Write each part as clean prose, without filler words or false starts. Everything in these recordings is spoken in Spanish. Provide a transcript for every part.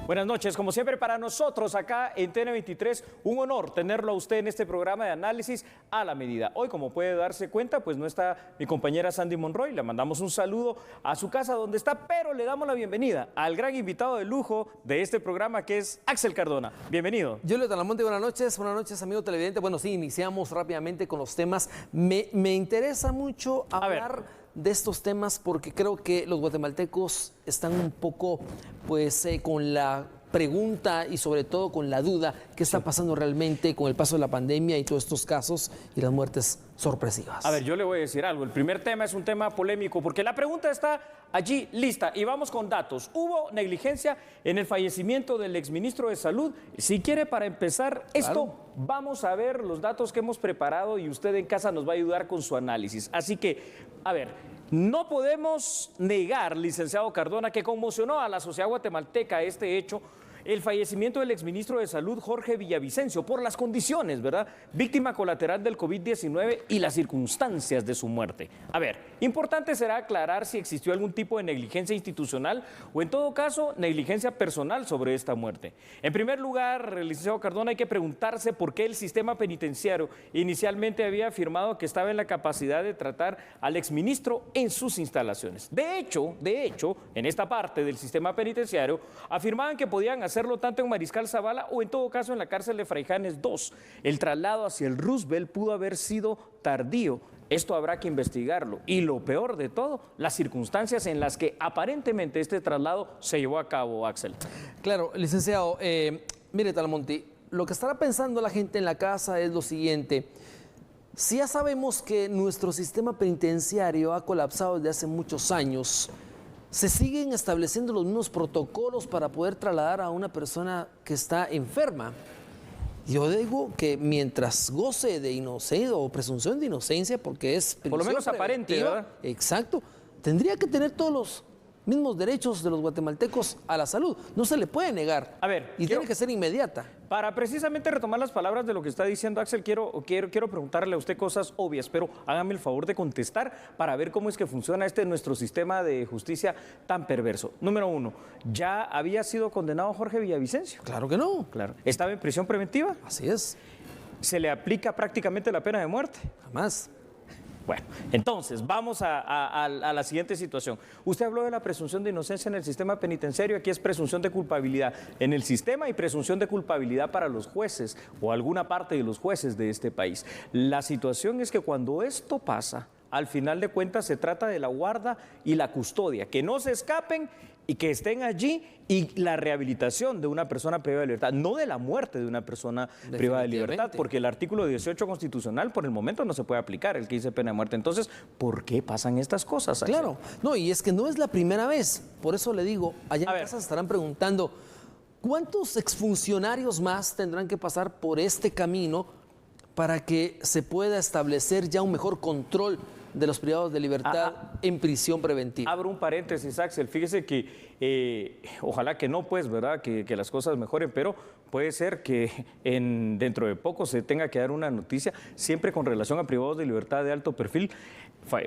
Buenas noches, como siempre para nosotros acá en TN23, un honor tenerlo a usted en este programa de análisis a la medida. Hoy, como puede darse cuenta, pues no está mi compañera Sandy Monroy, le mandamos un saludo a su casa donde está, pero le damos la bienvenida al gran invitado de lujo de este programa que es Axel Cardona. Bienvenido. Julio Talamonte, buenas noches amigo televidente. Bueno, sí, iniciamos rápidamente con los temas. Me interesa mucho hablar de estos temas porque creo que los guatemaltecos están un poco, pues, con la pregunta y sobre todo con la duda qué está pasando realmente con el paso de la pandemia y todos estos casos y las muertes sorpresivas. A ver, yo le voy a decir algo. El primer tema es un tema polémico porque la pregunta está allí lista y vamos con datos. ¿Hubo negligencia en el fallecimiento del exministro de Salud? Si quiere, para empezar esto, vamos a ver los datos que hemos preparado y usted en casa nos va a ayudar con su análisis. Así que, a ver, no podemos negar, licenciado Cardona, que conmocionó a la sociedad guatemalteca este hecho, el fallecimiento del exministro de Salud, Jorge Villavicencio, por las condiciones, ¿verdad? Víctima colateral del COVID-19 y las circunstancias de su muerte. A ver, importante será aclarar si existió algún tipo de negligencia institucional o, en todo caso, negligencia personal sobre esta muerte. En primer lugar, licenciado Cardona, hay que preguntarse por qué el sistema penitenciario inicialmente había afirmado que estaba en la capacidad de tratar al exministro en sus instalaciones. De hecho, en esta parte del sistema penitenciario, afirmaban que podían hacerlo tanto en Mariscal Zavala o en todo caso en la cárcel de Fraijanes 2. El traslado hacia el Roosevelt pudo haber sido tardío. Esto habrá que investigarlo. Y lo peor de todo, las circunstancias en las que aparentemente este traslado se llevó a cabo, Axel. Claro, licenciado, mire Talamonte, lo que estará pensando la gente en la casa es lo siguiente. Si ya sabemos que nuestro sistema penitenciario ha colapsado desde hace muchos años, se siguen estableciendo los mismos protocolos para poder trasladar a una persona que está enferma. Yo digo que mientras goce de inocencia o presunción de inocencia, porque es por lo menos aparente, ¿verdad? Exacto, tendría que tener todos los mismos derechos de los guatemaltecos a la salud. No se le puede negar. A ver, tiene que ser inmediata. Para precisamente retomar las palabras de lo que está diciendo Axel, quiero preguntarle a usted cosas obvias, pero hágame el favor de contestar para ver cómo es que funciona nuestro sistema de justicia tan perverso. Número uno, ¿ya había sido condenado Jorge Villavicencio? Claro que no. Claro. ¿Estaba en prisión preventiva? Así es. ¿Se le aplica prácticamente la pena de muerte? Jamás. Bueno, entonces, vamos a la siguiente situación. Usted habló de la presunción de inocencia en el sistema penitenciario, aquí es presunción de culpabilidad en el sistema y presunción de culpabilidad para los jueces o alguna parte de los jueces de este país. La situación es que cuando esto pasa, al final de cuentas se trata de la guarda y la custodia, que no se escapen y que estén allí, y la rehabilitación de una persona privada de libertad, no de la muerte de una persona privada de libertad, porque el artículo 18 constitucional por el momento no se puede aplicar, el que dice pena de muerte. Entonces, ¿por qué pasan estas cosas, Axel? Claro, no, y es que no es la primera vez, por eso le digo, allá en casa se estarán preguntando, ¿cuántos exfuncionarios más tendrán que pasar por este camino para que se pueda establecer ya un mejor control de los privados de libertad en prisión preventiva? Abro un paréntesis, Axel. Fíjese que ojalá que no, pues, ¿verdad? Que las cosas mejoren, pero puede ser que dentro de poco se tenga que dar una noticia, siempre con relación a privados de libertad de alto perfil,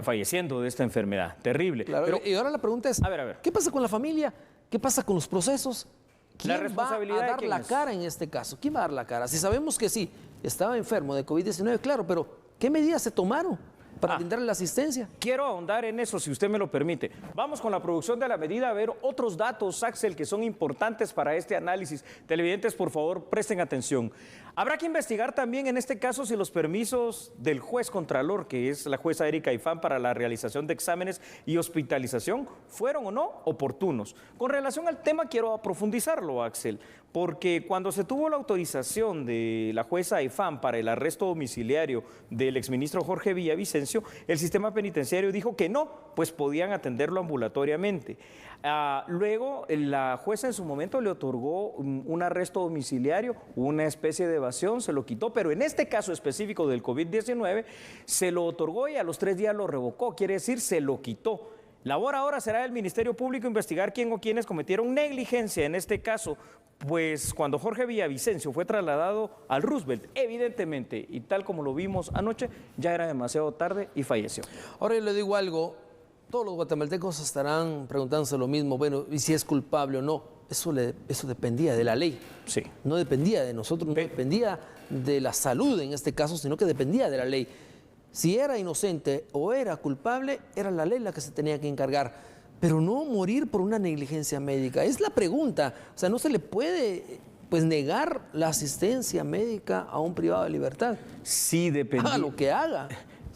falleciendo de esta enfermedad. Terrible. Claro, pero, y ahora la pregunta es, ¿qué pasa con la familia? ¿Qué pasa con los procesos? ¿Quién va a dar la cara en este caso? ¿Quién va a dar la cara? Si sabemos que sí, estaba enfermo de COVID-19, claro, pero ¿qué medidas se tomaron para brindarle la asistencia? Quiero ahondar en eso, si usted me lo permite. Vamos con la producción de la medida a ver otros datos, Axel, que son importantes para este análisis. Televidentes, por favor, presten atención. Habrá que investigar también en este caso si los permisos del juez contralor, que es la jueza Erika Ifán, para la realización de exámenes y hospitalización, fueron o no oportunos. Con relación al tema, quiero profundizarlo, Axel, porque cuando se tuvo la autorización de la jueza Ifán para el arresto domiciliario del exministro Jorge Villavicencio, el sistema penitenciario dijo que no, pues podían atenderlo ambulatoriamente. Luego, la jueza en su momento le otorgó un arresto domiciliario, una especie de evasión, se lo quitó, pero en este caso específico del COVID-19 se lo otorgó y a los 3 días lo revocó, quiere decir, se lo quitó. Labor ahora será del Ministerio Público investigar quién o quiénes cometieron negligencia en este caso, pues cuando Jorge Villavicencio fue trasladado al Roosevelt, evidentemente, y tal como lo vimos anoche, ya era demasiado tarde y falleció. Ahora yo le digo algo, todos los guatemaltecos estarán preguntándose lo mismo, bueno, ¿y si es culpable o no? eso dependía de la ley. Sí. No dependía de nosotros, no dependía de la salud en este caso, sino que dependía de la ley. Si era inocente o era culpable, era la ley la que se tenía que encargar, pero no morir por una negligencia médica. Es la pregunta. O sea, no se le puede pues negar la asistencia médica a un privado de libertad. Sí, dependía. Haga lo que haga.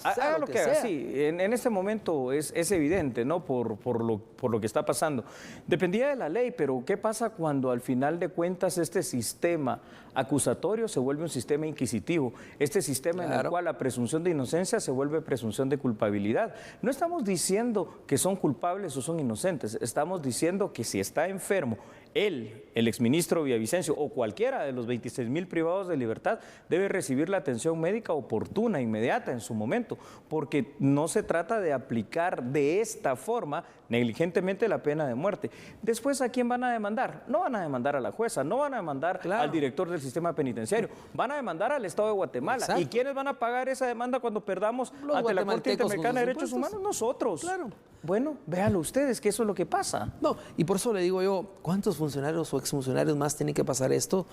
Haga lo que haga, sí. En este momento es evidente, ¿no? Por lo que está pasando. Dependía de la ley, pero ¿qué pasa cuando al final de cuentas este sistema acusatorio se vuelve un sistema inquisitivo? Este sistema en el cual la presunción de inocencia se vuelve presunción de culpabilidad. No estamos diciendo que son culpables o son inocentes, estamos diciendo que si está enfermo, el exministro Villavicencio o cualquiera de los 26,000 privados de libertad debe recibir la atención médica oportuna, inmediata, en su momento, porque no se trata de aplicar de esta forma negligentemente la pena de muerte. Después, ¿a quién van a demandar? No van a demandar a la jueza, no van a demandar al director del sistema penitenciario, van a demandar al Estado de Guatemala. Exacto. ¿Y quiénes van a pagar esa demanda cuando perdamos ante la Corte Interamericana de Derechos Humanos? Nosotros. Claro. Bueno, véanlo ustedes, que eso es lo que pasa. No, y por eso le digo yo, ¿cuántos funcionarios o exfuncionarios más tienen que pasar esto?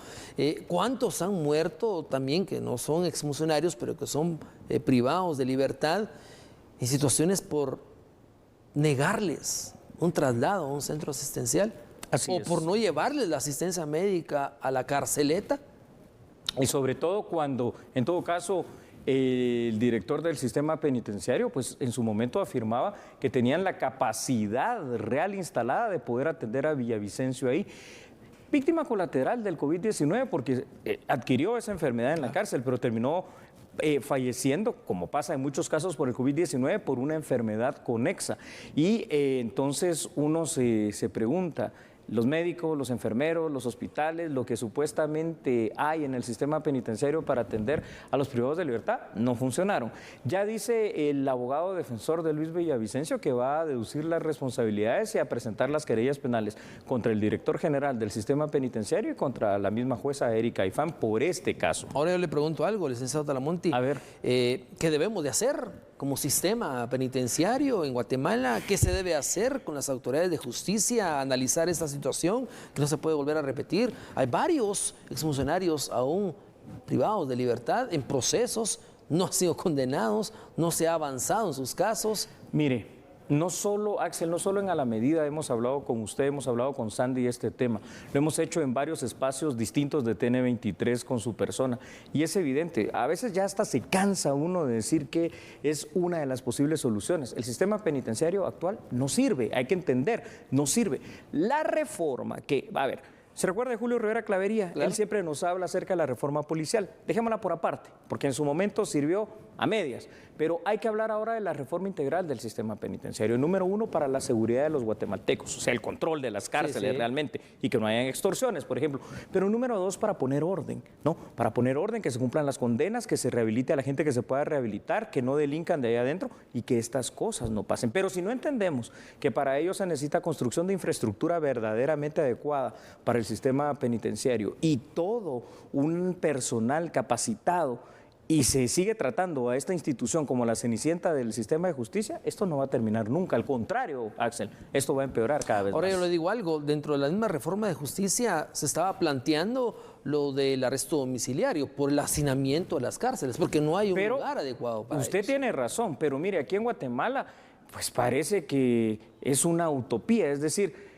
¿Cuántos han muerto también que no son exfuncionarios, pero que son privados de libertad en situaciones por negarles un traslado a un centro asistencial? Así es. Por no llevarles la asistencia médica a la carceleta? Y sobre todo cuando, en todo caso, el director del sistema penitenciario, pues en su momento afirmaba que tenían la capacidad real instalada de poder atender a Villavicencio ahí. Víctima colateral del COVID-19 porque adquirió esa enfermedad en la cárcel, pero terminó falleciendo, como pasa en muchos casos por el COVID-19, por una enfermedad conexa. Y entonces uno se pregunta, los médicos, los enfermeros, los hospitales, lo que supuestamente hay en el sistema penitenciario para atender a los privados de libertad, no funcionaron. Ya dice el abogado defensor de Luis Villavicencio que va a deducir las responsabilidades y a presentar las querellas penales contra el director general del sistema penitenciario y contra la misma jueza Erika Ifán por este caso. Ahora yo le pregunto algo, licenciado Talamonti. A ver. ¿Qué debemos de hacer como sistema penitenciario en Guatemala? ¿Qué se debe hacer con las autoridades de justicia? Analizar esta situación que no se puede volver a repetir. Hay varios exfuncionarios aún privados de libertad en procesos, no han sido condenados, no se ha avanzado en sus casos. Mire, no solo, Axel, no solo en A la Medida hemos hablado con usted, hemos hablado con Sandy este tema, lo hemos hecho en varios espacios distintos de TN23 con su persona y es evidente, a veces ya hasta se cansa uno de decir que es una de las posibles soluciones. El sistema penitenciario actual no sirve, hay que entender, no sirve. La reforma que, a ver, ¿se recuerda de Julio Rivera Clavería? Claro. Él siempre nos habla acerca de la reforma policial. Dejémosla por aparte, porque en su momento sirvió a medias. Pero hay que hablar ahora de la reforma integral del sistema penitenciario. Número uno, para la seguridad de los guatemaltecos, o sea, el control de las cárceles realmente, y que no hayan extorsiones, por ejemplo. Pero número dos, para poner orden, ¿no? Para poner orden, que se cumplan las condenas, que se rehabilite a la gente que se pueda rehabilitar, que no delincan de ahí adentro y que estas cosas no pasen. Pero si no entendemos que para ello se necesita construcción de infraestructura verdaderamente adecuada para el sistema penitenciario y todo un personal capacitado, y se sigue tratando a esta institución como la cenicienta del sistema de justicia, esto no va a terminar nunca. Al contrario, Axel, esto va a empeorar cada vez más. Ahora yo le digo algo, dentro de la misma reforma de justicia se estaba planteando lo del arresto domiciliario por el hacinamiento de las cárceles, porque no hay un lugar adecuado para usted ellos. Tiene razón, pero mire, aquí en Guatemala, pues parece que es una utopía, es decir,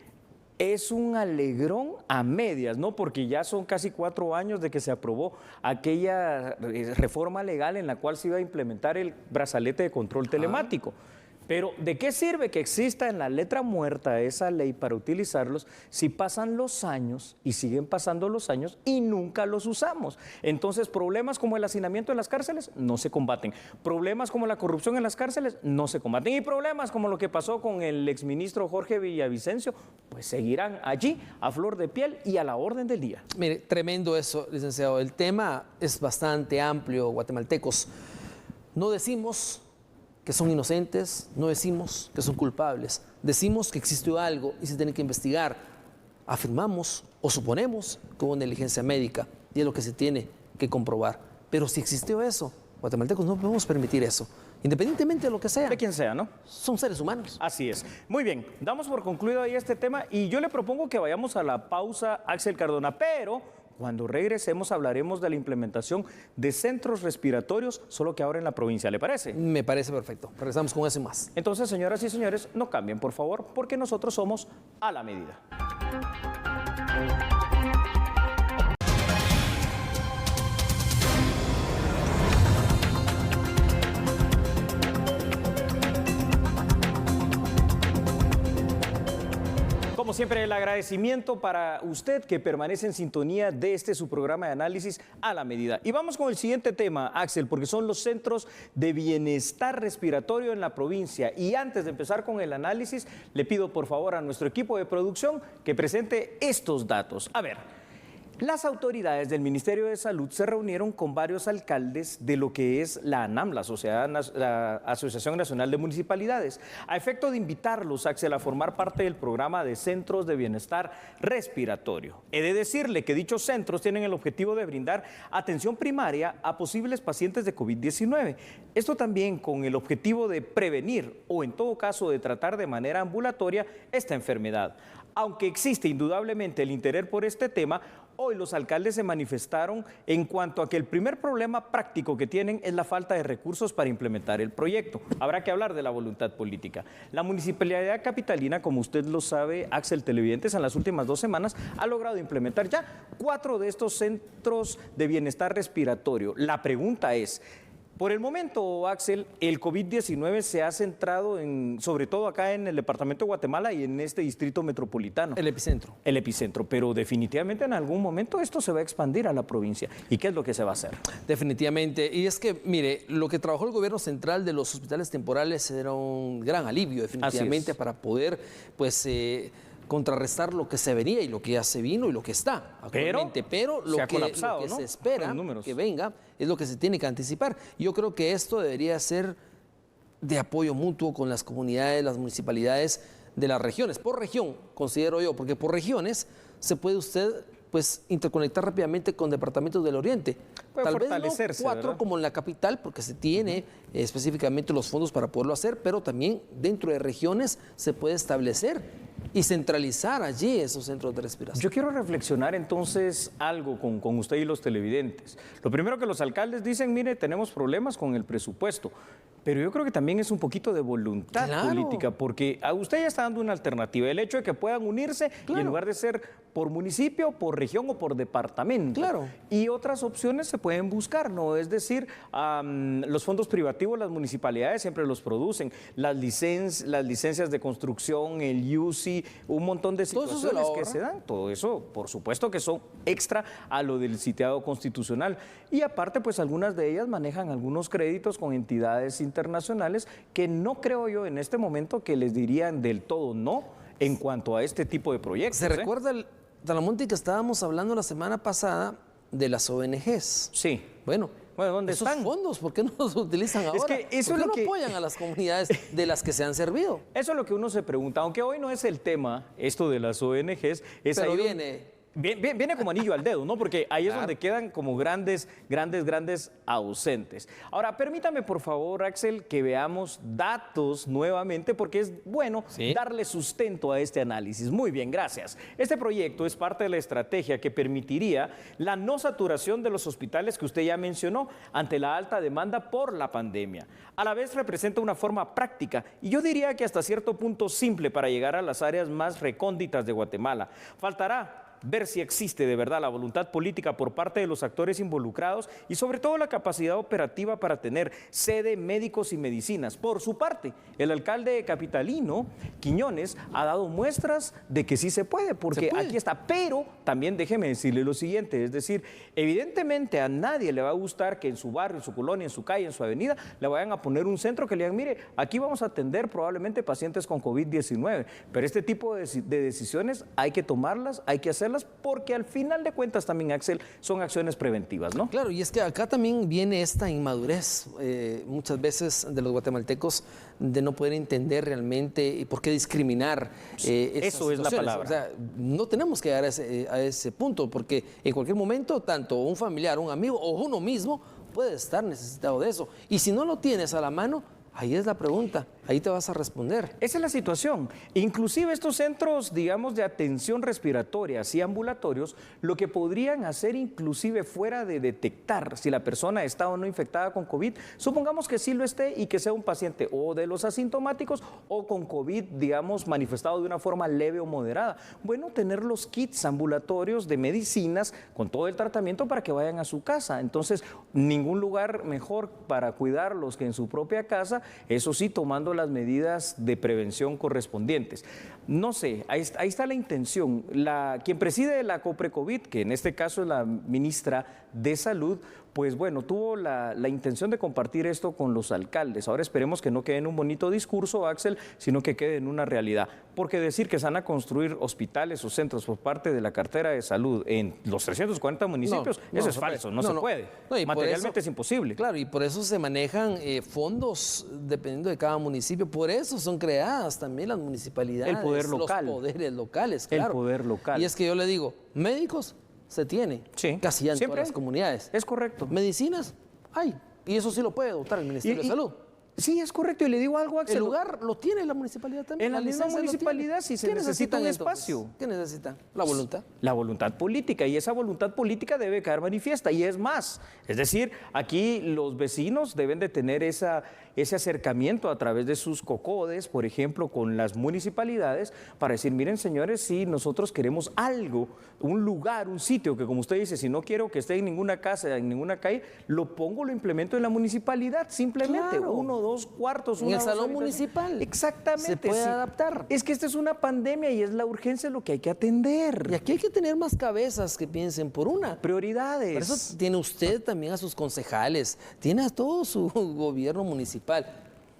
es un alegrón a medias, ¿no? Porque ya son casi 4 años de que se aprobó aquella reforma legal en la cual se iba a implementar el brazalete de control telemático. Pero ¿de qué sirve que exista en la letra muerta esa ley para utilizarlos si pasan los años y siguen pasando los años y nunca los usamos? Entonces, problemas como el hacinamiento en las cárceles no se combaten. Problemas como la corrupción en las cárceles no se combaten. Y problemas como lo que pasó con el exministro Jorge Villavicencio, pues seguirán allí a flor de piel y a la orden del día. Mire, tremendo eso, licenciado. El tema es bastante amplio, guatemaltecos. No decimos que son inocentes, no decimos que son culpables, decimos que existió algo y se tiene que investigar. Afirmamos o suponemos que hubo negligencia médica y es lo que se tiene que comprobar. Pero si existió eso, guatemaltecos no podemos permitir eso, independientemente de lo que sea. De quien sea, ¿no? Son seres humanos. Así es. Muy bien, damos por concluido ahí este tema y yo le propongo que vayamos a la pausa, Axel Cardona, pero cuando regresemos hablaremos de la implementación de centros respiratorios, solo que ahora en la provincia, ¿le parece? Me parece perfecto. Regresamos con eso y más. Entonces, señoras y señores, no cambien, por favor, porque nosotros somos A la Medida. Como siempre, el agradecimiento para usted que permanece en sintonía de este su programa de análisis A la Medida. Y vamos con el siguiente tema, Axel, porque son los centros de bienestar respiratorio en la provincia. Y antes de empezar con el análisis, le pido por favor a nuestro equipo de producción que presente estos datos. A ver. Las autoridades del Ministerio de Salud se reunieron con varios alcaldes de lo que es la ANAM, la Asociación Nacional de Municipalidades, a efecto de invitarlos, Axel, a formar parte del programa de Centros de Bienestar Respiratorio. He de decirle que dichos centros tienen el objetivo de brindar atención primaria a posibles pacientes de COVID-19. Esto también con el objetivo de prevenir o en todo caso de tratar de manera ambulatoria esta enfermedad. Aunque existe indudablemente el interés por este tema, hoy los alcaldes se manifestaron en cuanto a que el primer problema práctico que tienen es la falta de recursos para implementar el proyecto. Habrá que hablar de la voluntad política. La municipalidad capitalina, como usted lo sabe, Axel, televidentes, en las últimas 2 semanas ha logrado implementar ya 4 de estos centros de bienestar respiratorio. La pregunta es, por el momento, Axel, el COVID-19 se ha centrado sobre todo acá en el departamento de Guatemala y en este distrito metropolitano. El epicentro. El epicentro, pero definitivamente en algún momento esto se va a expandir a la provincia. ¿Y qué es lo que se va a hacer? Definitivamente. Y es que, mire, lo que trabajó el gobierno central de los hospitales temporales era un gran alivio, definitivamente, para poder, pues, contrarrestar lo que se venía y lo que ya se vino y lo que está actualmente. Pero lo que ¿no? se espera que venga es lo que se tiene que anticipar. Yo creo que esto debería ser de apoyo mutuo con las comunidades, las municipalidades de las regiones. Por región, considero yo, porque por regiones se puede usted pues interconectar rápidamente con departamentos del oriente. Puede Tal vez no 4 ¿verdad? como en la capital, porque se tiene específicamente los fondos para poderlo hacer, pero también dentro de regiones se puede establecer y centralizar allí esos centros de respiración. Yo quiero reflexionar entonces algo con usted y los televidentes. Lo primero que los alcaldes dicen, mire, tenemos problemas con el presupuesto, pero yo creo que también es un poquito de voluntad política, porque a usted ya está dando una alternativa, el hecho de que puedan unirse y en lugar de ser por municipio, por región o por departamento. Y otras opciones se pueden buscar, ¿no? Es decir, los fondos privativos, las municipalidades siempre los producen, las licencias de construcción, el UCI, un montón de situaciones que se dan. Todo eso, por supuesto que son extra a lo del sitiado constitucional. Y aparte, pues algunas de ellas manejan algunos créditos con entidades internacionales que no creo yo en este momento que les dirían del todo no en cuanto a este tipo de proyectos. ¿Se recuerda, Talamonte, que estábamos hablando la semana pasada de las ONGs? Sí. Bueno, ¿dónde esos están? fondos, ¿por qué no los utilizan ahora? Es que eso ¿Por qué es lo no que apoyan a las comunidades de las que se han servido? Eso es lo que uno se pregunta, aunque hoy no es el tema, esto de las ONGs. Pero Viene como anillo al dedo, ¿no? Porque ahí es donde quedan como grandes ausentes. Ahora, permítame, por favor, Axel, que veamos datos nuevamente, porque es bueno darle sustento a este análisis. Muy bien, gracias. Este proyecto es parte de la estrategia que permitiría la no saturación de los hospitales que usted ya mencionó ante la alta demanda por la pandemia. A la vez representa una forma práctica y yo diría que hasta cierto punto simple para llegar a las áreas más recónditas de Guatemala. Faltará ver si existe de verdad la voluntad política por parte de los actores involucrados y sobre todo la capacidad operativa para tener sede, médicos y medicinas. Por su parte, el alcalde capitalino, Quiñones, ha dado muestras de que sí se puede, porque aquí está. Pero también déjeme decirle lo siguiente, es decir, evidentemente a nadie le va a gustar que en su barrio, en su colonia, en su calle, en su avenida, le vayan a poner un centro que le digan, mire, aquí vamos a atender probablemente pacientes con COVID-19, pero este tipo de decisiones hay que tomarlas, hay que hacerlas, porque al final de cuentas también, Axel, son acciones preventivas, ¿no? Claro, y es que acá también viene esta inmadurez muchas veces de los guatemaltecos de no poder entender realmente y por qué discriminar. Eso es la palabra. O sea, no tenemos que llegar a ese punto, porque en cualquier momento, tanto un familiar, un amigo o uno mismo puede estar necesitado de eso. Y si no lo tienes a la mano, ahí es la pregunta, ahí te vas a responder. Esa es la situación. Inclusive estos centros, digamos, de atención respiratoria y ambulatorios, lo que podrían hacer inclusive fuera de detectar si la persona está o no infectada con COVID, supongamos que sí lo esté y que sea un paciente o de los asintomáticos o con COVID, digamos, manifestado de una forma leve o moderada. Bueno, tener los kits ambulatorios de medicinas con todo el tratamiento para que vayan a su casa. Entonces, ningún lugar mejor para cuidarlos que en su propia casa, eso sí, tomando las medidas de prevención correspondientes. No sé, ahí está la intención. Quien preside la COPRECOVID, que en este caso es la ministra de Salud, pues bueno, tuvo la intención de compartir esto con los alcaldes. Ahora esperemos que no quede en un bonito discurso, Axel, sino que quede en una realidad. Porque decir que se van a construir hospitales o centros por parte de la cartera de salud en los 340 municipios, eso es falso, no se puede. Materialmente es imposible. Claro, y por eso se manejan fondos dependiendo de cada municipio. Por eso son creadas también las municipalidades. El poder local. Los poderes locales, claro. El poder local. Y es que yo le digo, médicos se tiene, sí, casi ya en todas las comunidades. Es correcto. Medicinas, hay. Y eso sí lo puede dotar el Ministerio de Salud. Sí, es correcto. Y le digo algo, Axel. El lugar lo tiene la municipalidad también. En la misma municipalidad, si se necesita un espacio. ¿Qué necesitan? La voluntad. La voluntad política. Y esa voluntad política debe quedar manifiesta. Y es más. Es decir, aquí los vecinos deben de tener ese acercamiento a través de sus COCODES, por ejemplo, con las municipalidades, para decir, miren, señores, si nosotros queremos algo, un lugar, un sitio, que como usted dice, si no quiero que esté en ninguna casa, en ninguna calle, lo implemento en la municipalidad, simplemente. Claro. 1 o 2 cuartos, en el salón municipal. Exactamente. Se puede adaptar. Es que esta es una pandemia y es la urgencia lo que hay que atender. Y aquí hay que tener más cabezas que piensen por una. Prioridades. Por eso tiene usted también a sus concejales, tiene a todo su gobierno municipal.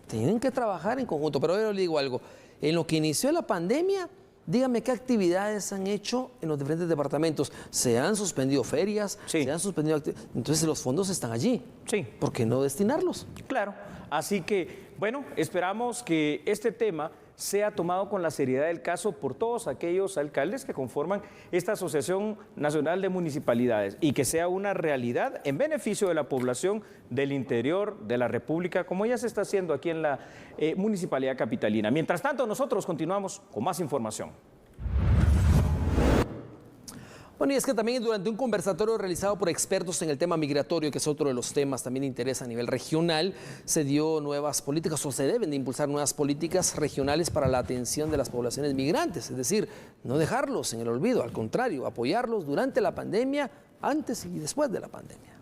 Tienen que trabajar en conjunto. Pero yo le digo algo, en lo que inició la pandemia, dígame qué actividades han hecho en los diferentes departamentos. Se han suspendido ferias, sí, se han suspendido actividades. Entonces los fondos están allí. Sí. ¿Por qué no destinarlos? Claro. Así que, bueno, esperamos que este tema sea tomado con la seriedad del caso por todos aquellos alcaldes que conforman esta Asociación Nacional de Municipalidades y que sea una realidad en beneficio de la población del interior de la República, como ya se está haciendo aquí en la Municipalidad Capitalina. Mientras tanto, nosotros continuamos con más información. Bueno, y es que también durante un conversatorio realizado por expertos en el tema migratorio, que es otro de los temas también de interés a nivel regional, se dio nuevas políticas o se deben de impulsar nuevas políticas regionales para la atención de las poblaciones migrantes. Es decir, no dejarlos en el olvido, al contrario, apoyarlos durante la pandemia, antes y después de la pandemia.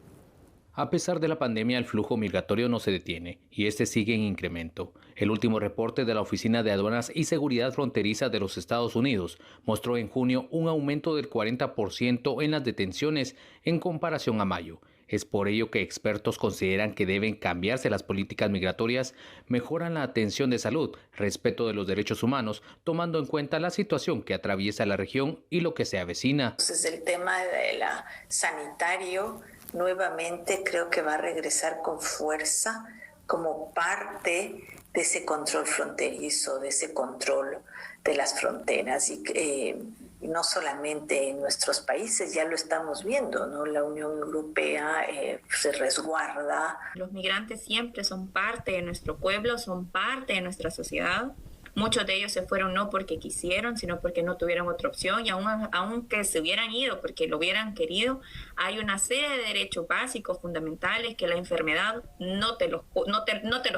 A pesar de la pandemia, el flujo migratorio no se detiene y este sigue en incremento. El último reporte de la Oficina de Aduanas y Seguridad Fronteriza de los Estados Unidos mostró en junio un aumento del 40% en las detenciones en comparación a mayo. Es por ello que expertos consideran que deben cambiarse las políticas migratorias, mejoran la atención de salud, respeto de los derechos humanos, tomando en cuenta la situación que atraviesa la región y lo que se avecina. Entonces, el tema de la sanitario nuevamente creo que va a regresar con fuerza como parte de ese control fronterizo, de ese control de las fronteras y no solamente en nuestros países, ya lo estamos viendo, ¿no? La Unión Europea se resguarda. Los migrantes siempre son parte de nuestro pueblo, son parte de nuestra sociedad. Muchos de ellos se fueron no porque quisieron, sino porque no tuvieron otra opción. Y aunque se hubieran ido porque lo hubieran querido, hay una serie de derechos básicos, fundamentales, que la enfermedad no te los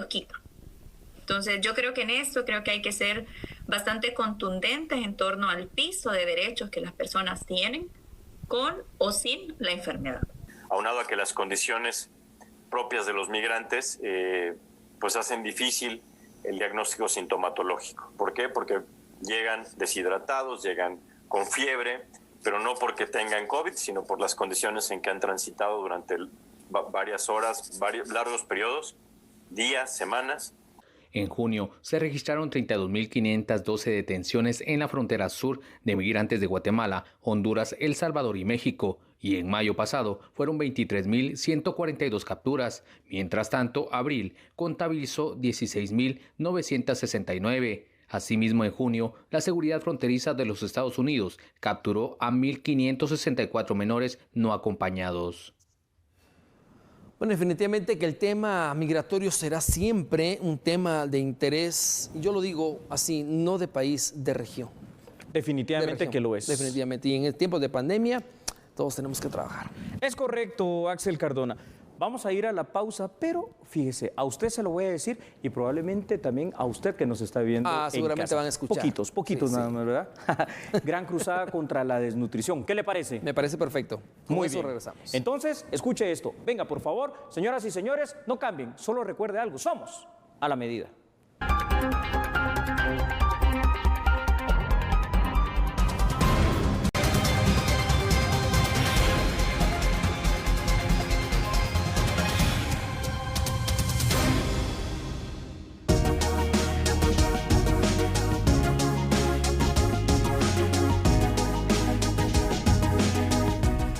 quita. Entonces, yo creo que en esto hay que ser bastante contundentes en torno al piso de derechos que las personas tienen con o sin la enfermedad. Aunado a que las condiciones propias de los migrantes pues hacen difícil el diagnóstico sintomatológico. ¿Por qué? Porque llegan deshidratados, llegan con fiebre, pero no porque tengan COVID, sino por las condiciones en que han transitado durante varias horas, largos periodos, días, semanas. En junio se registraron 32.512 detenciones en la frontera sur de migrantes de Guatemala, Honduras, El Salvador y México, y en mayo pasado fueron 23.142 capturas. Mientras tanto, abril contabilizó 16.969. Asimismo, en junio, la seguridad fronteriza de los Estados Unidos capturó a 1.564 menores no acompañados. Bueno, definitivamente que el tema migratorio será siempre un tema de interés, yo lo digo así, no de país, de región. Definitivamente que lo es. Definitivamente. Y en el tiempo de pandemia, todos tenemos que trabajar. Es correcto, Axel Cardona. Vamos a ir a la pausa, pero fíjese, a usted se lo voy a decir y probablemente también a usted que nos está viendo en seguramente casa. van a escuchar. Poquitos Sí, nada sí. más, ¿verdad? Gran cruzada contra la desnutrición. ¿Qué le parece? Me parece perfecto. Con Muy eso bien. regresamos. Entonces, escuche esto. Venga, por favor, señoras y señores, no cambien. Solo recuerde algo. Somos a la medida.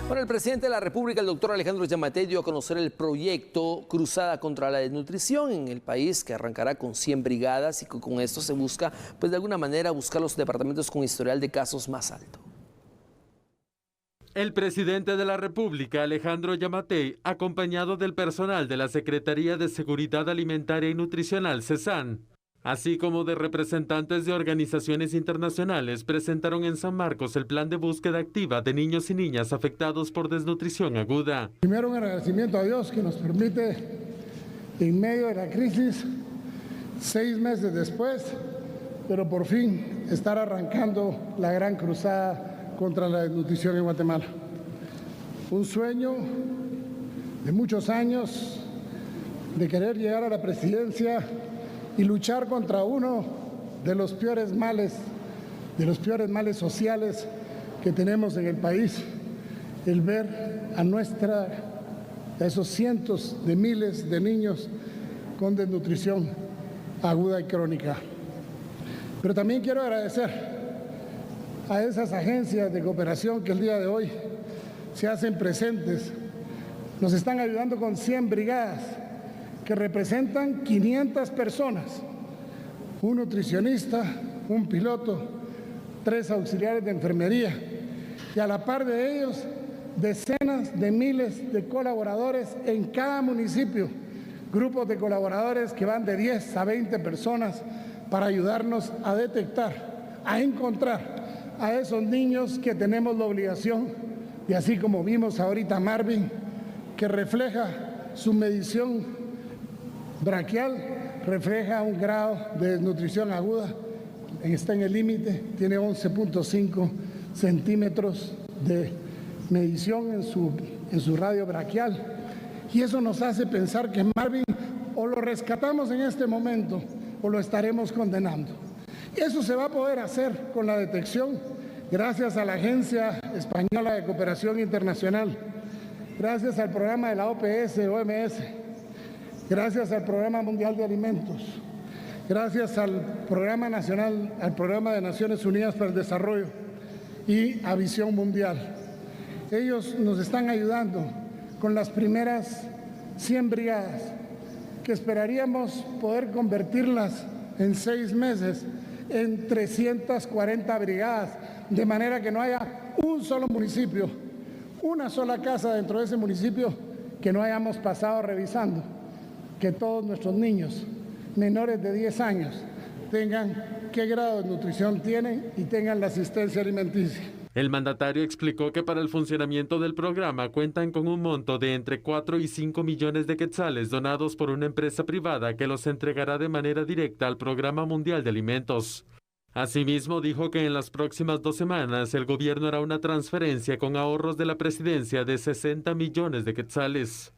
Bueno, el presidente de la República, el doctor Alejandro Yamatei, dio a conocer el proyecto Cruzada contra la Desnutrición en el país, que arrancará con 100 brigadas y que con esto se busca, pues de alguna manera, buscar los departamentos con historial de casos más alto. El presidente de la República, Alejandro Yamatei, acompañado del personal de la Secretaría de Seguridad Alimentaria y Nutricional, CESAN, así como de representantes de organizaciones internacionales, presentaron en San Marcos el plan de búsqueda activa de niños y niñas afectados por desnutrición aguda. Primero, un agradecimiento a Dios que nos permite, en medio de la crisis, 6 meses después, pero por fin estar arrancando la gran cruzada contra la desnutrición en Guatemala. Un sueño de muchos años de querer llegar a la presidencia y luchar contra uno de los peores males sociales que tenemos en el país, el ver a esos cientos de miles de niños con desnutrición aguda y crónica. Pero también quiero agradecer a esas agencias de cooperación que el día de hoy se hacen presentes. Nos están ayudando con 100 brigadas que representan 500 personas, un nutricionista, un piloto, 3 auxiliares de enfermería y a la par de ellos decenas de miles de colaboradores en cada municipio, grupos de colaboradores que van de 10 a 20 personas para ayudarnos a detectar, a encontrar a esos niños que tenemos la obligación, y así como vimos ahorita Marvin, que refleja su medición braquial, refleja un grado de desnutrición aguda, está en el límite, tiene 11.5 centímetros de medición en su radio braquial, y eso nos hace pensar que Marvin o lo rescatamos en este momento o lo estaremos condenando. Eso se va a poder hacer con la detección gracias a la Agencia Española de Cooperación Internacional, gracias al programa de la OMS, gracias al Programa Mundial de Alimentos, gracias al Programa Nacional, al Programa de Naciones Unidas para el Desarrollo y a Visión Mundial. Ellos nos están ayudando con las primeras 100 brigadas, que esperaríamos poder convertirlas en 6 meses en 340 brigadas, de manera que no haya un solo municipio, una sola casa dentro de ese municipio que no hayamos pasado revisando, que todos nuestros niños menores de 10 años tengan qué grado de nutrición tienen y tengan la asistencia alimenticia. El mandatario explicó que para el funcionamiento del programa cuentan con un monto de entre 4 y 5 millones de quetzales donados por una empresa privada que los entregará de manera directa al Programa Mundial de Alimentos. Asimismo, dijo que en las próximas 2 semanas el gobierno hará una transferencia con ahorros de la presidencia de 60 millones de quetzales.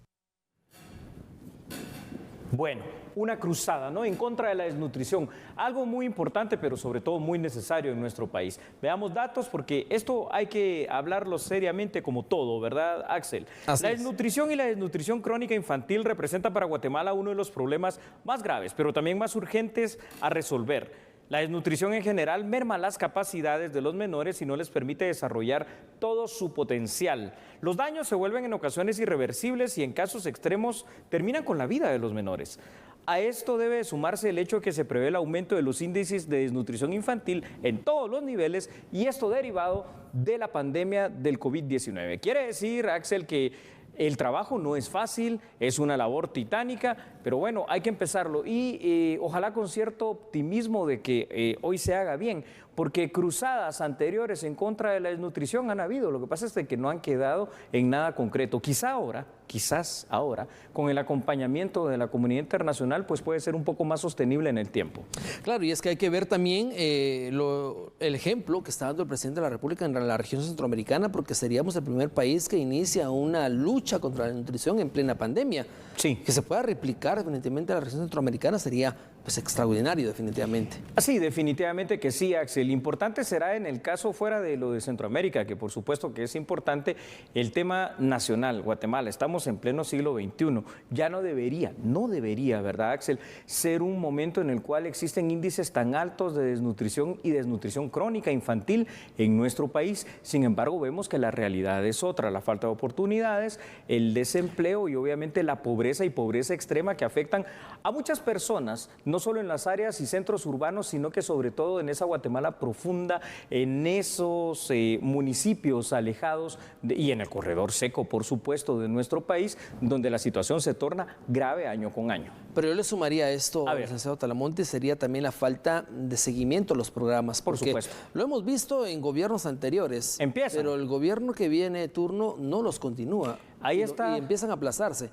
Bueno, una cruzada, ¿no?, en contra de la desnutrición, algo muy importante, pero sobre todo muy necesario en nuestro país. Veamos datos, porque esto hay que hablarlo seriamente como todo, ¿verdad, Axel? Así La es. desnutrición y la desnutrición crónica infantil representan para Guatemala uno de los problemas más graves, pero también más urgentes a resolver. La desnutrición en general merma las capacidades de los menores y no les permite desarrollar todo su potencial. Los daños se vuelven en ocasiones irreversibles y en casos extremos terminan con la vida de los menores. A esto debe sumarse el hecho de que se prevé el aumento de los índices de desnutrición infantil en todos los niveles, y esto derivado de la pandemia del COVID-19. Quiere decir, Axel, que El trabajo no es fácil, es una labor titánica, pero bueno, hay que empezarlo y ojalá con cierto optimismo de que hoy se haga bien, porque cruzadas anteriores en contra de la desnutrición han habido, lo que pasa es que no han quedado en nada concreto. Quizás ahora, con el acompañamiento de la comunidad internacional, pues puede ser un poco más sostenible en el tiempo. Claro, y es que hay que ver también el ejemplo que está dando el presidente de la República en la región centroamericana, porque seríamos el primer país que inicia una lucha contra la desnutrición en plena pandemia. Sí. Que se pueda replicar definitivamente en la región centroamericana sería pues extraordinario, definitivamente. Sí, definitivamente que sí, Axel. Importante será en el caso fuera de lo de Centroamérica, que por supuesto que es importante, el tema nacional, Guatemala. Estamos en pleno siglo XXI. Ya no debería, ¿verdad, Axel?, ser un momento en el cual existen índices tan altos de desnutrición y desnutrición crónica infantil en nuestro país. Sin embargo, vemos que la realidad es otra, la falta de oportunidades, el desempleo y obviamente la pobreza y pobreza extrema que afectan a muchas personas, no solo en las áreas y centros urbanos, sino que sobre todo en esa Guatemala profunda, en esos municipios alejados y en el corredor seco, por supuesto, de nuestro país, donde la situación se torna grave año con año. Pero yo le sumaría a esto, licenciado Talamonte, sería también la falta de seguimiento a los programas. Por supuesto. Lo hemos visto en gobiernos anteriores, pero el gobierno que viene de turno no los continúa. Ahí está. Y empiezan a aplazarse.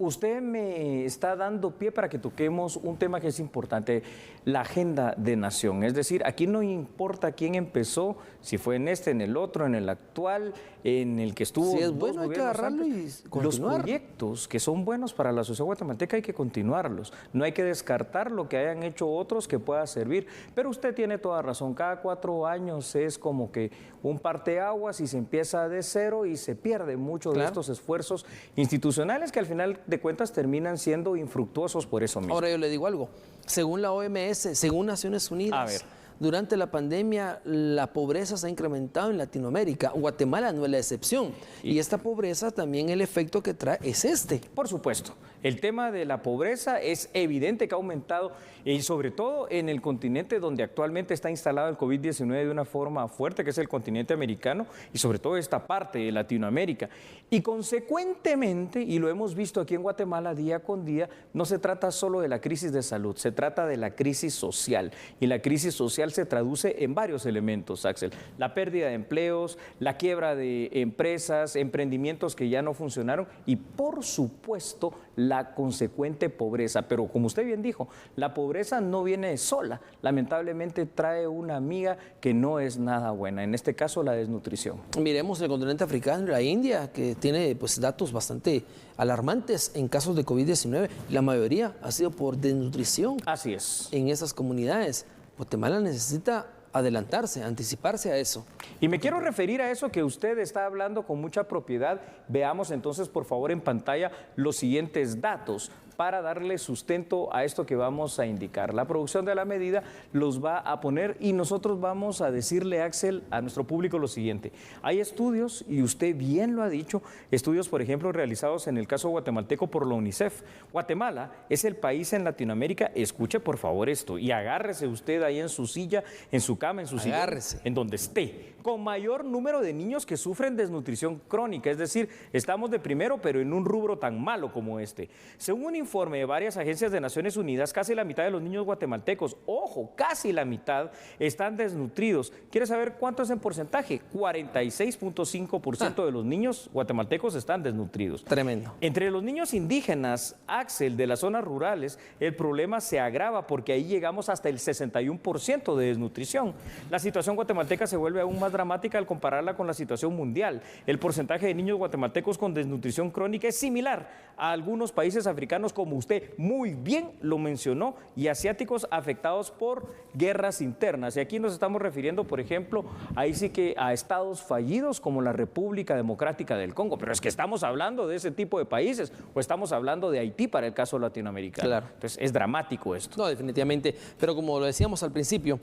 Usted me está dando pie para que toquemos un tema que es importante, la agenda de nación. Es decir, aquí no importa quién empezó, si fue en este, en el otro, en el actual, en el que estuvo. Si es bueno, hay que agarrarlo y continuar. Los proyectos que son buenos para la sociedad guatemalteca hay que continuarlos. No hay que descartar lo que hayan hecho otros que pueda servir. Pero usted tiene toda razón, cada 4 años es como que un parteaguas y se empieza de cero y se pierde mucho de estos esfuerzos institucionales que al final de cuentas terminan siendo infructuosos por eso mismo. Ahora yo le digo algo, según la OMS, según Naciones Unidas, durante la pandemia la pobreza se ha incrementado en Latinoamérica. Guatemala no es la excepción. Y esta pobreza también el efecto que trae es este. Por supuesto. El tema de la pobreza es evidente que ha aumentado y sobre todo en el continente donde actualmente está instalado el COVID-19 de una forma fuerte, que es el continente americano y sobre todo esta parte de Latinoamérica. Y consecuentemente, y lo hemos visto aquí en Guatemala día con día, no se trata solo de la crisis de salud, se trata de la crisis social. Y la crisis social se traduce en varios elementos, Axel. La pérdida de empleos, la quiebra de empresas, emprendimientos que ya no funcionaron y por supuesto la consecuente pobreza. Pero como usted bien dijo, la pobreza no viene sola, lamentablemente trae una amiga que no es nada buena, en este caso la desnutrición. Miremos el continente africano y la India, que tiene pues datos bastante alarmantes en casos de COVID-19, la mayoría ha sido por desnutrición. Así es. En esas comunidades, Guatemala necesita adelantarse, anticiparse a eso. Y me quiero referir a eso que usted está hablando con mucha propiedad. Veamos entonces, por favor, en pantalla los siguientes datos para darle sustento a esto que vamos a indicar. La producción de la medida los va a poner y nosotros vamos a decirle, Axel, a nuestro público lo siguiente. Hay estudios, y usted bien lo ha dicho, estudios, por ejemplo, realizados en el caso guatemalteco por la UNICEF. Guatemala es el país en Latinoamérica, escuche por favor esto, y agárrese usted ahí en su silla, en su cama, en su silla, en donde esté, con mayor número de niños que sufren desnutrición crónica, es decir, estamos de primero, pero en un rubro tan malo como este. Según un informe de varias agencias de Naciones Unidas, casi la mitad de los niños guatemaltecos, ojo, casi la mitad, están desnutridos. ¿Quiere saber cuánto es en porcentaje? 46.5% de los niños guatemaltecos están desnutridos. Tremendo. Entre los niños indígenas, Axel, de las zonas rurales, el problema se agrava porque ahí llegamos hasta el 61% de desnutrición. La situación guatemalteca se vuelve aún más dramática al compararla con la situación mundial. El porcentaje de niños guatemaltecos con desnutrición crónica es similar a algunos países africanos, como usted muy bien lo mencionó, y asiáticos afectados por guerras internas. Y aquí nos estamos refiriendo, por ejemplo, ahí sí que a estados fallidos como la República Democrática del Congo. Pero es que estamos hablando de ese tipo de países, o estamos hablando de Haití para el caso latinoamericano. Claro. Entonces es dramático esto. No, definitivamente. Pero como lo decíamos al principio,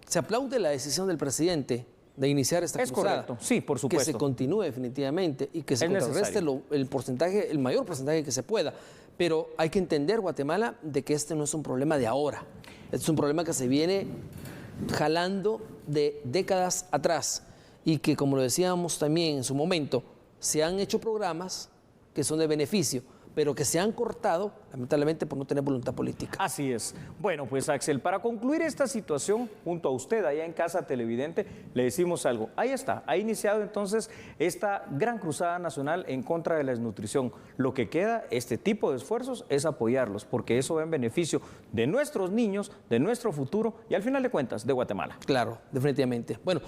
se aplaude la decisión del presidente de iniciar esta cruzada. Es correcto, sí, por supuesto. Que se continúe definitivamente y que se contrarreste el porcentaje, el mayor porcentaje que se pueda. Pero hay que entender, Guatemala, de que este no es un problema de ahora. Este es un problema que se viene jalando de décadas atrás y que, como lo decíamos también en su momento, se han hecho programas, que son de beneficio, pero que se han cortado, lamentablemente, por no tener voluntad política. Así es. Bueno, pues Axel, para concluir esta situación, junto a usted, allá en casa televidente, le decimos algo. Ahí está, ha iniciado entonces esta gran cruzada nacional en contra de la desnutrición. Lo que queda, este tipo de esfuerzos, es apoyarlos, porque eso va en beneficio de nuestros niños, de nuestro futuro y, al final de cuentas, de Guatemala. Claro, definitivamente. Bueno,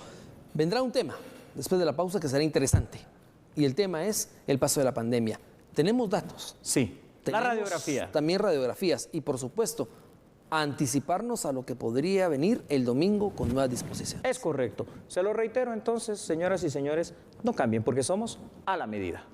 vendrá un tema, después de la pausa, que será interesante. Y el tema es el paso de la pandemia. Tenemos datos. Sí, la radiografía. También radiografías y, por supuesto, anticiparnos a lo que podría venir el domingo con nuevas disposiciones. Es correcto. Se lo reitero entonces, señoras y señores, no cambien porque somos a la medida.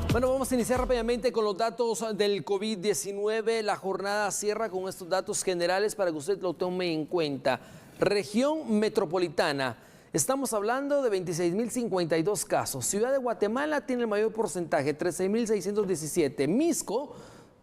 Bueno, vamos a iniciar rápidamente con los datos del COVID-19. La jornada cierra con estos datos generales para que usted lo tome en cuenta. Región metropolitana. Estamos hablando de 26.052 casos. Ciudad de Guatemala tiene el mayor porcentaje, 13.617. Misco,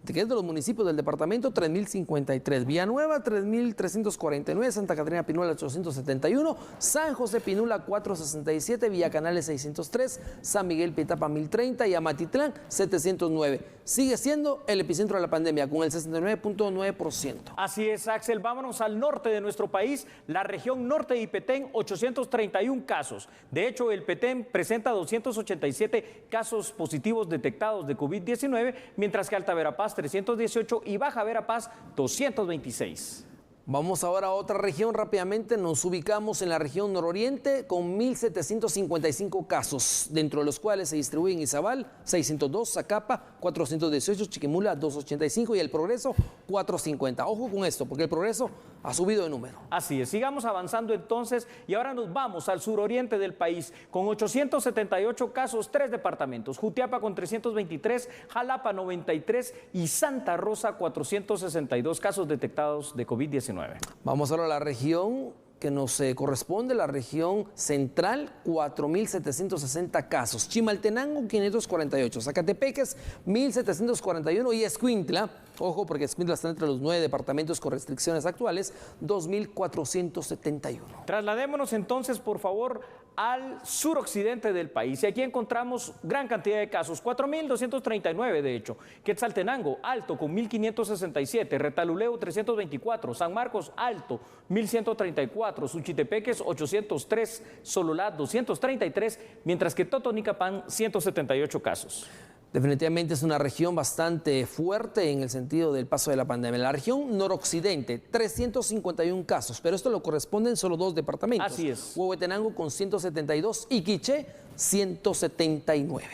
que es de los municipios del departamento, 3.053. Villanueva, 3.349. Santa Catarina Pinula, 871. San José Pinula, 467. Villa Canales, 603. San Miguel Pitapa, 1.030. Y Amatitlán, 709. Sigue siendo el epicentro de la pandemia, con el 69.9%. Así es, Axel. Vámonos al norte de nuestro país, la región norte de Petén, 831 casos. De hecho, el Petén presenta 287 casos positivos detectados de COVID-19, mientras que Alta Verapaz, 318 y Baja Verapaz, 226. Vamos ahora a otra región rápidamente. Nos ubicamos en la región nororiente con 1.755 casos, dentro de los cuales se distribuyen Izabal, 602, Zacapa, 418, Chiquimula, 285 y El Progreso, 450. Ojo con esto, porque El Progreso ha subido de número. Así es, sigamos avanzando entonces y ahora nos vamos al suroriente del país con 878 casos, 3 departamentos, Jutiapa con 323, Jalapa 93 y Santa Rosa 462 casos detectados de COVID-19. Vamos ahora a la región que nos corresponde, la región central, 4.760 casos. Chimaltenango, 548. Zacatepeques, 1.741. Y Escuintla, ojo porque Escuintla está entre los 9 departamentos con restricciones actuales, 2.471. Trasladémonos entonces, por favor, al suroccidente del país. Y aquí encontramos gran cantidad de casos, 4.239 de hecho. Quetzaltenango, alto, con 1.567. Retaluleu, 324. San Marcos, alto, 1.134. Suchitepeques, 803. Sololá, 233. Mientras que Totonicapán, 178 casos. Definitivamente es una región bastante fuerte en el sentido del paso de la pandemia. La región noroccidente, 351 casos, pero esto lo corresponden solo 2 departamentos. Así es. Huehuetenango con 172 y Quiché, 179.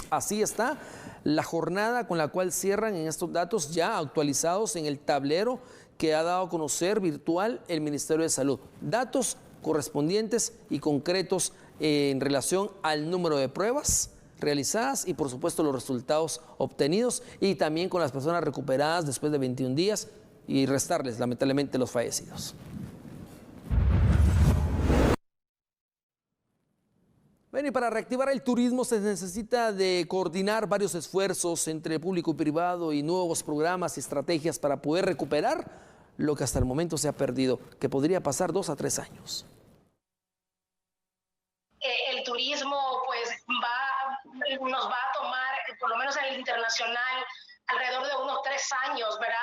Así está la jornada con la cual cierran en estos datos ya actualizados en el tablero que ha dado a conocer virtual el Ministerio de Salud. Datos correspondientes y concretos en relación al número de pruebas realizadas y por supuesto los resultados obtenidos y también con las personas recuperadas después de 21 días y restarles lamentablemente los fallecidos. Bueno, y para reactivar el turismo se necesita de coordinar varios esfuerzos entre público y privado y nuevos programas y estrategias para poder recuperar lo que hasta el momento se ha perdido, que podría pasar 2 a 3 años. El turismo pues nos va a tomar, por lo menos en el internacional, alrededor de unos 3 años, ¿verdad?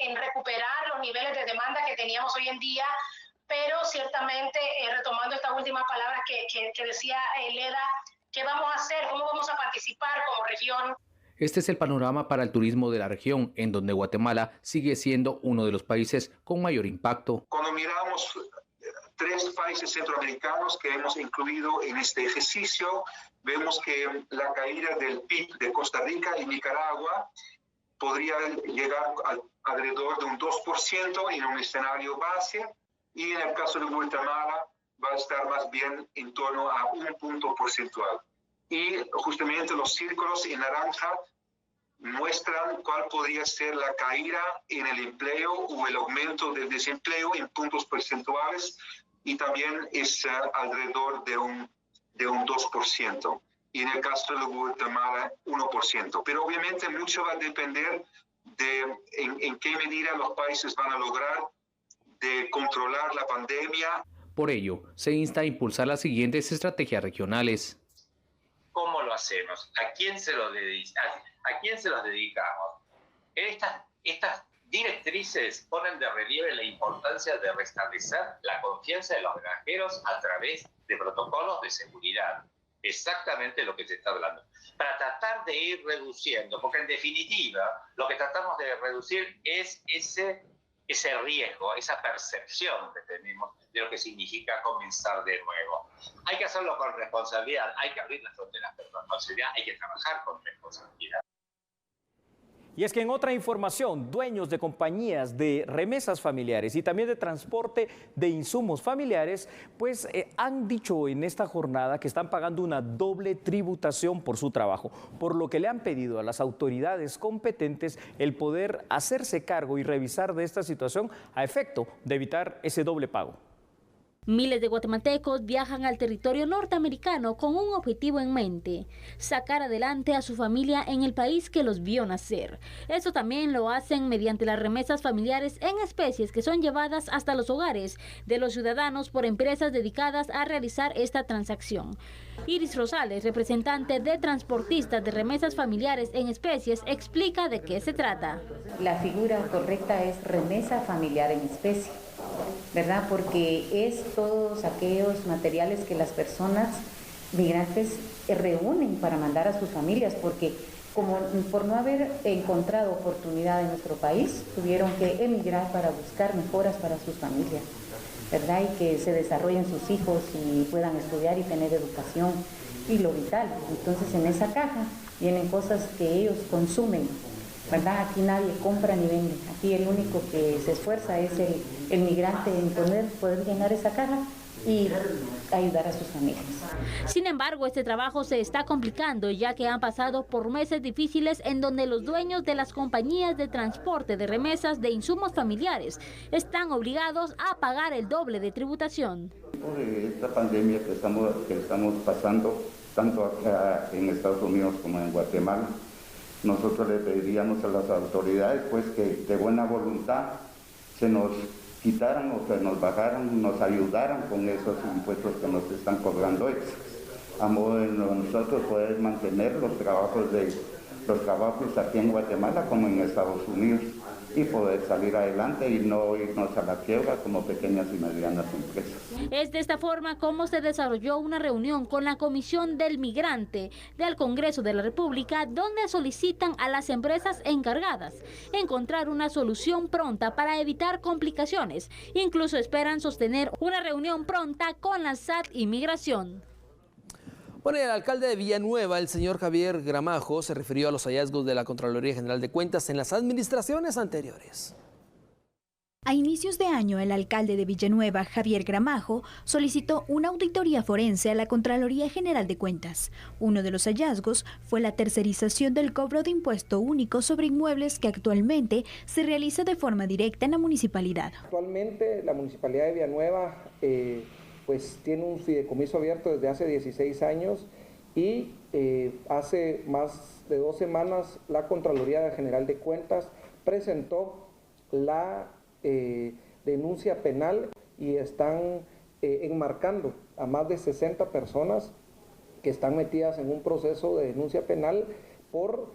En recuperar los niveles de demanda que teníamos hoy en día, pero ciertamente, retomando estas últimas palabras que decía Leda, ¿qué vamos a hacer? ¿Cómo vamos a participar como región? Este es el panorama para el turismo de la región, en donde Guatemala sigue siendo uno de los países con mayor impacto. Cuando miramos 3 países centroamericanos que hemos incluido en este ejercicio, vemos que la caída del PIB de Costa Rica y Nicaragua podría llegar alrededor de un 2% en un escenario base, y en el caso de Guatemala va a estar más bien en torno a 1 punto porcentual. Y justamente los círculos en naranja muestran cuál podría ser la caída en el empleo o el aumento del desempleo en puntos porcentuales, y también es alrededor de un de un 2%. Y en el caso de Guatemala, 1%. Pero obviamente mucho va a depender de en qué medida los países van a lograr de controlar la pandemia. Por ello, se insta a impulsar las siguientes estrategias regionales. ¿Cómo lo hacemos? ¿A quién se los dedicamos? Estas directrices ponen de relieve la importancia de restablecer la confianza de los granjeros a través de protocolos de seguridad. Exactamente lo que se está hablando. Para tratar de ir reduciendo, porque en definitiva lo que tratamos de reducir es ese riesgo, esa percepción que tenemos de lo que significa comenzar de nuevo. Hay que hacerlo con responsabilidad, hay que abrir las fronteras con responsabilidad, hay que trabajar con responsabilidad. Y es que en otra información, dueños de compañías de remesas familiares y también de transporte de insumos familiares, pues han dicho en esta jornada que están pagando una doble tributación por su trabajo, por lo que le han pedido a las autoridades competentes el poder hacerse cargo y revisar de esta situación a efecto de evitar ese doble pago. Miles de guatemaltecos viajan al territorio norteamericano con un objetivo en mente: sacar adelante a su familia en el país que los vio nacer. Eso también lo hacen mediante las remesas familiares en especies que son llevadas hasta los hogares de los ciudadanos por empresas dedicadas a realizar esta transacción. Iris Rosales, representante de transportistas de remesas familiares en especies, explica de qué se trata. La figura correcta es remesa familiar en especie, ¿verdad? Porque es todos aquellos materiales que las personas migrantes reúnen para mandar a sus familias, porque como por no haber encontrado oportunidad en nuestro país, tuvieron que emigrar para buscar mejoras para sus familias, ¿verdad? Y que se desarrollen sus hijos y puedan estudiar y tener educación y lo vital. Entonces en esa caja vienen cosas que ellos consumen, ¿verdad? Aquí nadie compra ni vende. Aquí el único que se esfuerza es el migrante en poder llenar esa caja y ayudar a sus familias. Sin embargo, este trabajo se está complicando, ya que han pasado por meses difíciles en donde los dueños de las compañías de transporte de remesas de insumos familiares están obligados a pagar el doble de tributación. Por esta pandemia que estamos pasando, tanto acá en Estados Unidos como en Guatemala, nosotros le pediríamos a las autoridades pues que de buena voluntad se nos quitaran o que nos bajaran, nos ayudaran con esos impuestos que nos están cobrando extras, a modo de nosotros poder mantener los trabajos aquí en Guatemala como en Estados Unidos y poder salir adelante y no irnos a la quiebra como pequeñas y medianas empresas. Es de esta forma como se desarrolló una reunión con la Comisión del Migrante del Congreso de la República, donde solicitan a las empresas encargadas encontrar una solución pronta para evitar complicaciones. Incluso esperan sostener una reunión pronta con la SAT y Migración. Bueno, el alcalde de Villanueva, el señor Javier Gramajo, se refirió a los hallazgos de la Contraloría General de Cuentas en las administraciones anteriores. A inicios de año, el alcalde de Villanueva, Javier Gramajo, solicitó una auditoría forense a la Contraloría General de Cuentas. Uno de los hallazgos fue la tercerización del cobro de impuesto único sobre inmuebles que actualmente se realiza de forma directa en la municipalidad. Actualmente la municipalidad de Villanueva pues tiene un fideicomiso abierto desde hace 16 años y hace más de 2 semanas la Contraloría General de Cuentas presentó la denuncia penal y están enmarcando a más de 60 personas que están metidas en un proceso de denuncia penal por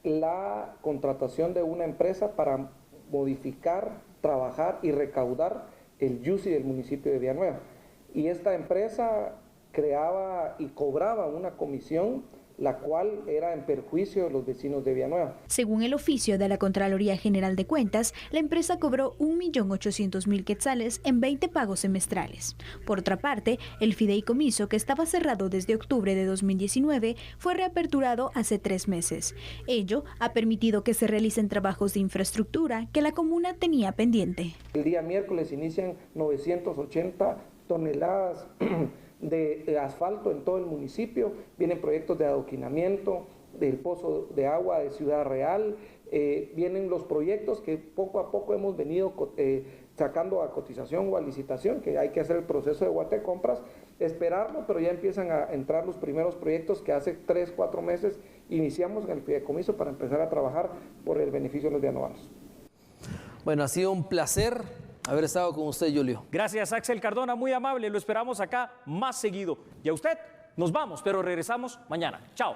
la contratación de una empresa para modificar, trabajar y recaudar el YUSI del municipio de Villanueva. Y esta empresa creaba y cobraba una comisión, la cual era en perjuicio de los vecinos de Villanueva. Según el oficio de la Contraloría General de Cuentas, la empresa cobró 1.800.000 quetzales en 20 pagos semestrales. Por otra parte, el fideicomiso, que estaba cerrado desde octubre de 2019, fue reaperturado hace 3 meses. Ello ha permitido que se realicen trabajos de infraestructura que la comuna tenía pendiente. El día miércoles inician 980 toneladas de asfalto en todo el municipio, vienen proyectos de adoquinamiento del pozo de agua de Ciudad Real, vienen los proyectos que poco a poco hemos venido sacando a cotización o a licitación, que hay que hacer el proceso de Guatecompras, esperarlo, pero ya empiezan a entrar los primeros proyectos que hace 3, 4 meses iniciamos en el fideicomiso para empezar a trabajar por el beneficio de los vianóvanos. Bueno, ha sido un placer haber estado con usted, Julio. Gracias, Axel Cardona, muy amable. Lo esperamos acá más seguido. Y a usted, nos vamos, pero regresamos mañana. Chao.